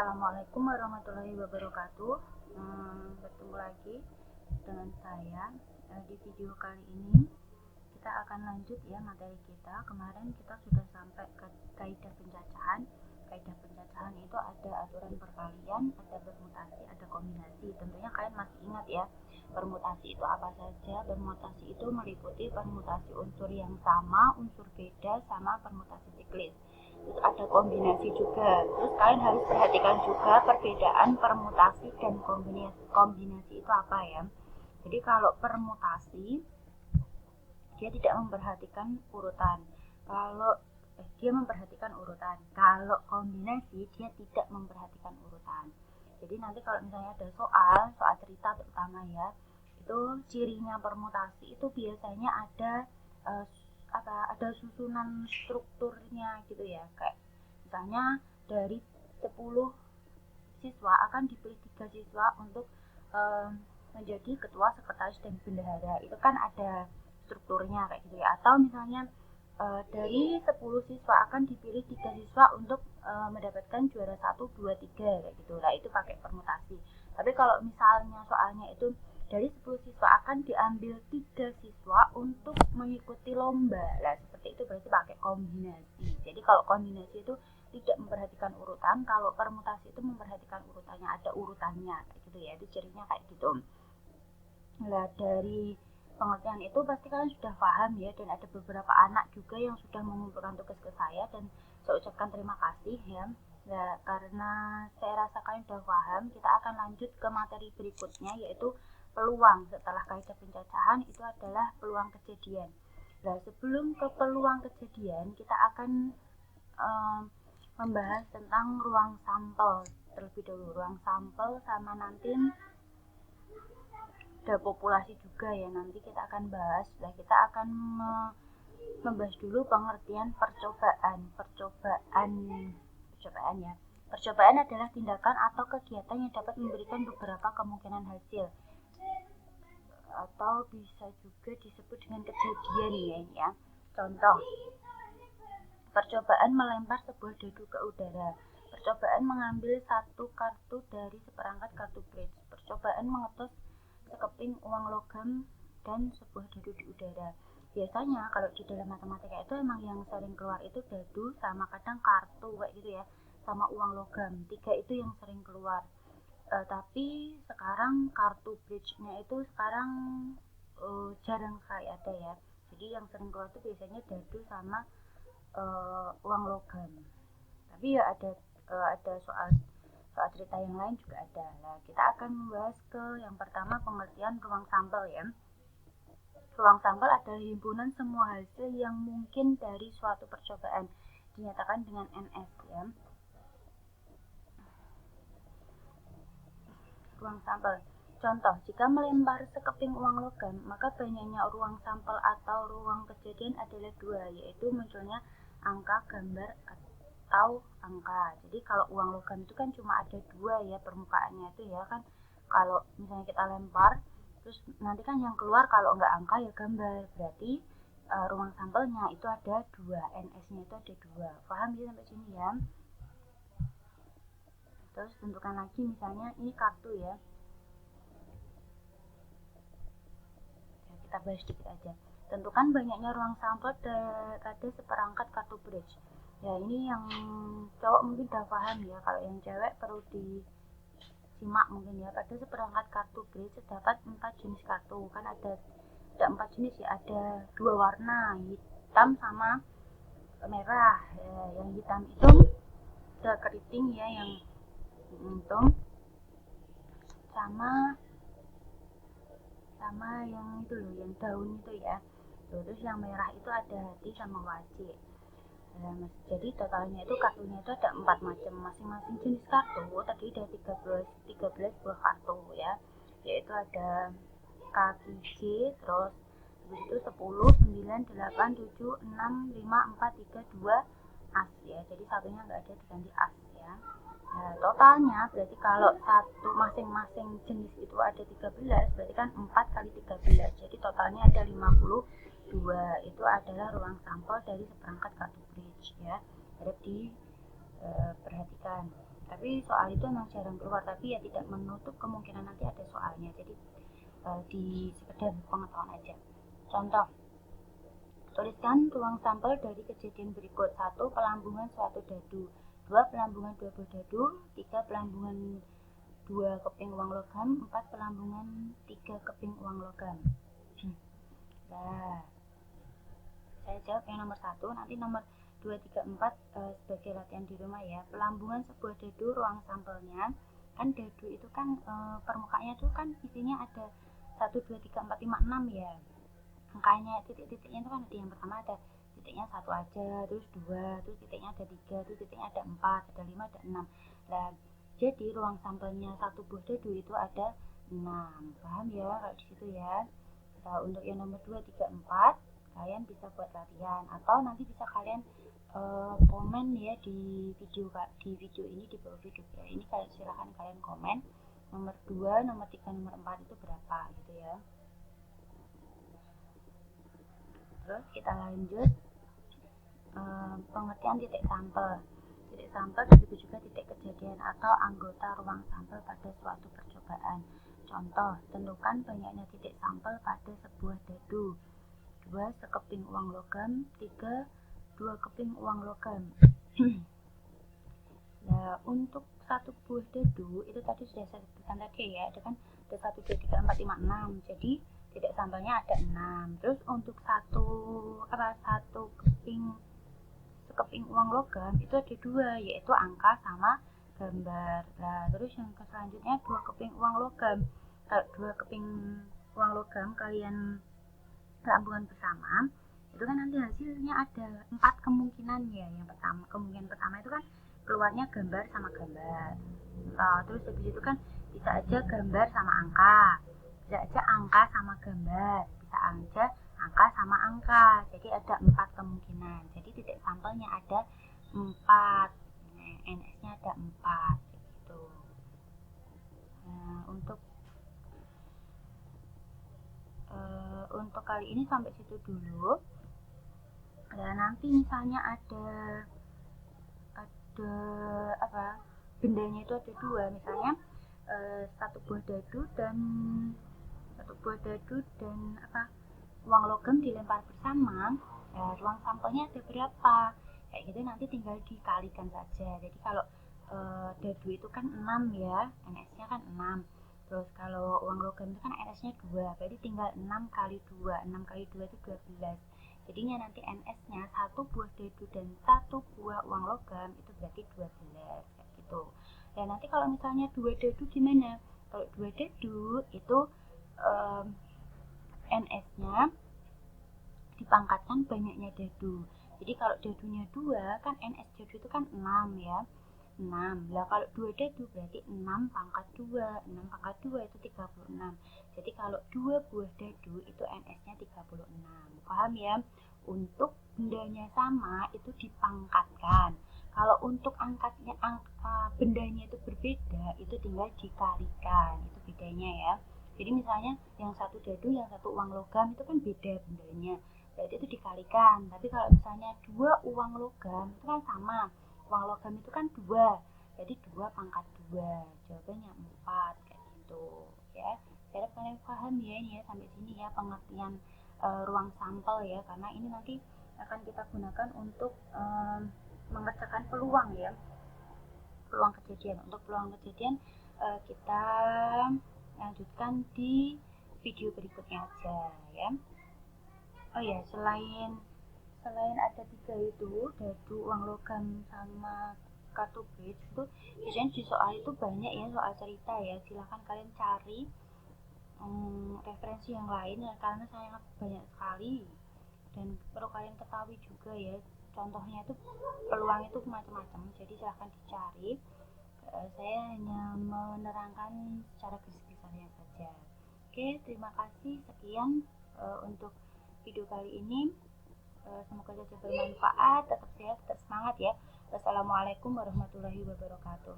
Assalamualaikum warahmatullahi wabarakatuh. Bertemu lagi dengan saya. Di video kali ini kita akan lanjut ya materi kita. Kemarin kita sudah sampai ke kaidah pencacahan. Kaidah pencacahan itu ada aturan perkalian, ada permutasi, ada kombinasi. Tentunya kalian masih ingat ya, permutasi itu apa saja? Permutasi itu meliputi permutasi unsur yang sama, unsur beda, sama permutasi siklis. Terus ada kombinasi juga. Terus kalian harus perhatikan juga perbedaan permutasi dan kombinasi itu apa ya. Jadi kalau permutasi dia tidak memperhatikan urutan. Dia memperhatikan urutan. Kalau kombinasi dia tidak memperhatikan urutan. Jadi nanti kalau misalnya ada soal cerita terutama ya, itu cirinya permutasi itu biasanya ada susunan strukturnya gitu ya, kayak misalnya dari 10 siswa akan dipilih 3 siswa untuk menjadi ketua, sekretaris, dan bendahara. Itu kan ada strukturnya kayak gitu ya. Atau misalnya dari 10 siswa akan dipilih 3 siswa untuk mendapatkan juara 1, 2, 3 kayak gitu lah, itu pakai permutasi. Tapi kalau misalnya soalnya itu dari 10 siswa akan diambil 3 siswa untuk mengikuti lomba. Nah, seperti itu berarti pakai kombinasi. Jadi kalau kombinasi itu tidak memperhatikan urutan, kalau permutasi itu memperhatikan urutannya, ada urutannya kayak gitu ya. Itu cirinya kayak gitu. Nah, dari pengertian itu pasti kalian sudah paham ya, dan ada beberapa anak juga yang sudah mengumpulkan tugas ke saya, dan saya ucapkan terima kasih ya. Nah, karena saya rasa kalian sudah paham, kita akan lanjut ke materi berikutnya, yaitu peluang. Setelah kaidah pencacahan itu adalah peluang kejadian. Nah, sebelum ke peluang kejadian, kita akan membahas tentang ruang sampel terlebih dahulu. Ruang sampel sama nanti ada populasi juga ya, nanti kita akan bahas. Nah, kita akan membahas dulu pengertian percobaan ya. Percobaan adalah tindakan atau kegiatan yang dapat memberikan beberapa kemungkinan hasil, atau bisa juga disebut dengan kejadian ya. Contoh, percobaan melempar sebuah dadu ke udara. Percobaan mengambil satu kartu dari seperangkat kartu bridge. Percobaan mengetus sekeping uang logam dan sebuah dadu di udara. Biasanya kalau di dalam matematika itu emang yang sering keluar itu dadu sama kadang kartu kayak gitu ya, sama uang logam. 3 itu yang sering keluar. Tapi sekarang kartu bridge-nya itu sekarang jarang sekali ada ya. Jadi yang sering keluar itu biasanya dadu sama uang logam. Tapi ya ada soal cerita yang lain juga ada. Nah, kita akan membahas ke yang pertama, pengertian ruang sampel ya. Ruang sampel adalah himpunan semua hasil yang mungkin dari suatu percobaan, dinyatakan dengan NS ya. Ruang sampel. Contoh, jika melempar sekeping uang logam, maka banyaknya ruang sampel atau ruang kejadian adalah 2, yaitu munculnya angka, gambar, atau angka. Jadi kalau uang logam itu kan cuma ada 2 ya permukaannya itu ya kan. Kalau misalnya kita lempar, terus nanti kan yang keluar kalau nggak angka ya gambar. Berarti ruang sampelnya itu ada 2, NS-nya itu ada 2. Paham ya sampai sini ya? Terus tentukan lagi, misalnya ini kartu ya. Kita bahas sedikit aja. Tentukan banyaknya ruang sampel pada seperangkat kartu bridge. Ya, ini yang cowok mungkin udah paham ya. Kalau yang cewek perlu disimak mungkin ya. Pada seperangkat kartu bridge terdapat 4 jenis kartu. Kan ada 4 jenis ya. Ada 2 warna, hitam sama merah. Ya, yang hitam itu ada keriting ya, yang untung sama yang itu loh, yang daun itu ya. Terus yang merah itu ada hati sama wajib. Jadi totalnya itu kartunya itu ada 4 macam. Masing-masing jenis kartu tadi ada 13 buah kartu ya, yaitu ada kaki J, terus habis itu 10, 9, 8, 7, 6, 5, 4, 3, 2 as ya. Jadi satunya nggak ada, diganti as ya. Nah, totalnya berarti kalau satu masing-masing jenis itu ada 13, berarti kan 4 kali 13. Jadi totalnya ada 52. Itu adalah ruang sampel dari seperangkat kartu bridge ya. Harap diperhatikan. Ntar tapi soal itu emang jarang keluar, tapi ya tidak menutup kemungkinan nanti ada soalnya. Jadi di sekedar pengetahuan aja. Contoh, tuliskan ruang sampel dari kejadian berikut. 1. Pelambungan suatu dadu. 2. Pelambungan 2 buah dadu. 3. Pelambungan 2 keping uang logam. 4. Pelambungan 3 keping uang logam. Nah, saya jawab yang nomor 1. Nanti nomor 2, 3, 4 sebagai latihan di rumah ya. Pelambungan sebuah dadu, ruang sampelnya. Kan dadu itu kan permukaannya itu kan isinya ada 1, 2, 3, 4, 5, 6 ya. Angkanya titik-titiknya itu kan ada, yang pertama ada titiknya 1 aja, terus 2, terus titiknya ada 3, terus titiknya ada 4, ada 5, ada 6. Nah, jadi ruang sampelnya satu buah dadu itu ada 6. Paham ya kalau di situ ya. Nah, untuk yang nomor 2, 3, 4 kalian bisa buat latihan, atau nanti bisa kalian komen ya di video ini, di bawah video ya. Ini silahkan kalian komen nomor 2, nomor 3, nomor 4 itu berapa gitu ya. Terus kita lanjut pengertian titik sampel. Titik sampel disebut juga titik kejadian atau anggota ruang sampel pada suatu percobaan. Contoh, tentukan banyaknya titik sampel pada sebuah dadu. 2. Sekeping uang logam. 3. 2 keping uang logam. Nah, untuk satu buah dadu itu tadi sudah saya sebutkan tadi ya, ada kan ada 1, 2, 3, 4, 5, 6. Jadi titik sampelnya ada 6. Terus untuk satu sekeping uang logam itu ada 2, yaitu angka sama gambar. Nah, terus yang selanjutnya 2 keping uang logam. Kalau 2 keping uang logam kalian lambungan bersama, itu kan nanti hasilnya ada 4 kemungkinan ya. Yang pertama, kemungkinan pertama itu kan keluarnya gambar sama gambar. Nah, terus habis itu kan bisa aja gambar sama angka, bisa aja angka sama gambar, bisa aja angka sama angka. Jadi ada 4 kemungkinan. Jadi titik sampelnya ada 4. Nah, NS-nya ada 4 gitu. Nah, untuk kali ini sampai situ dulu. Dan nanti misalnya ada bendanya itu ada 2, misalnya satu buah dadu dan uang logam dilempar bersama. Ruang sampelnya ada berapa, kayak gitu nanti tinggal dikalikan saja. Jadi kalau dadu itu kan 6 ya, NS-nya kan 6. Terus kalau uang logam itu kan NS-nya 2, berarti tinggal 6 kali 2. 6 kali 2 itu 12. Jadinya nanti NS-nya satu buah dadu dan satu buah uang logam itu berarti 12 kayak gitu. Dan nanti kalau misalnya 2 dadu gimana? Kalau 2 dadu itu NS-nya dipangkatkan banyaknya dadu. Jadi kalau dadunya 2 kan NS dadu itu kan 6 ya. 6. Lah kalau 2 dadu berarti 6 pangkat 2. 6 pangkat 2 itu 36. Jadi kalau 2 buah dadu itu NS-nya 36. Paham ya? Untuk bendanya sama itu dipangkatkan. Kalau untuk bendanya itu berbeda, itu tinggal dikalikan. Itu bedanya ya. Jadi misalnya yang satu dadu, yang satu uang logam itu kan beda bendanya. Berarti itu dikalikan. Tapi kalau misalnya 2 uang logam itu kan sama. Uang logam itu kan 2, jadi 2 pangkat 2, jawabannya 4 kayak gitu ya. Saya harap kalian paham ya ini ya, sampai sini ya pengertian ruang sampel ya, karena ini nanti akan kita gunakan untuk mengerjakan peluang ya, peluang kejadian. Untuk peluang kejadian kita lanjutkan di video berikutnya aja ya. Oh ya, selain ada 3 itu, dadu, uang logam sama kartu bridge, itu biasanya di soal itu banyak ya, soal cerita ya. Silahkan kalian cari referensi yang lain ya, karena sangat banyak sekali dan perlu kalian ketahui juga ya, contohnya itu peluang itu macam-macam, jadi silahkan dicari. Saya hanya menerangkan secara garis-besarnya saja. Oke, terima kasih, sekian untuk video kali ini. Semoga saja bermanfaat, tetap sehat, tetap semangat ya. Wassalamualaikum warahmatullahi wabarakatuh.